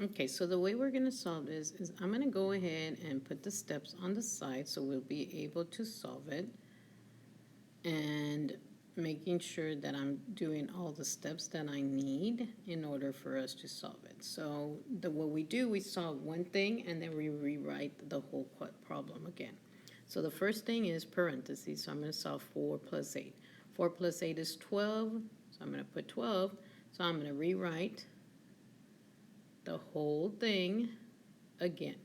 Okay, so the way we're going to solve this is I'm going to go ahead and put the steps on the side so we'll be able to solve it, and making sure that I'm doing all the steps that I need in order for us to solve it. So what we do, we solve one thing and then we rewrite the whole problem again. So the first thing is parentheses, so I'm going to solve 4 plus 8. 4 plus 8 is 12, so I'm going to put 12. So I'm going to rewrite the whole thing again.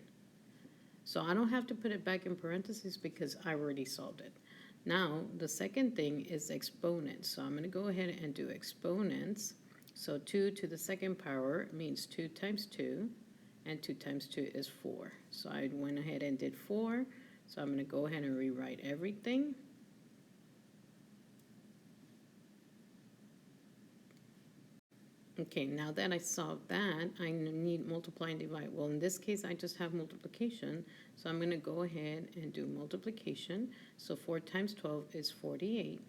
So I don't have to put it back in parentheses because I already solved it. Now, the second thing is exponents. So I'm going to go ahead and do exponents. So 2 to the second power means 2 times 2, and 2 times 2 is 4. So I went ahead and did 4. So I'm going to go ahead and rewrite everything. Okay, now that I solved that, I need multiply and divide. Well, in this case, I just have multiplication. So I'm going to go ahead and do multiplication. So 4 times 12 is 48.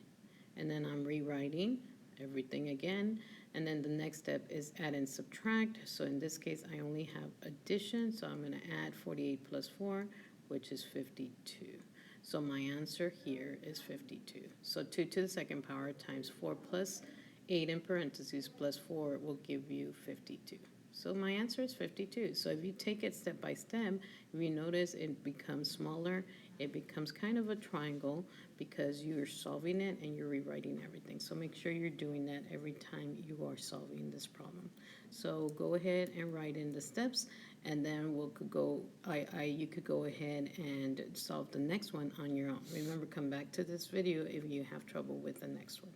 And then I'm rewriting everything again. And then the next step is add and subtract. So in this case, I only have addition. So I'm going to add 48 plus 4, which is 52. So my answer here is 52. So 2 to the second power times 4 plus 8 in parentheses plus 4 will give you 52. So my answer is 52. So if you take it step by step, if you notice it becomes smaller, it becomes kind of a triangle because you're solving it and you're rewriting everything. So make sure you're doing that every time you are solving this problem. So go ahead and write in the steps, and then you could go ahead and solve the next one on your own. Remember, come back to this video if you have trouble with the next one.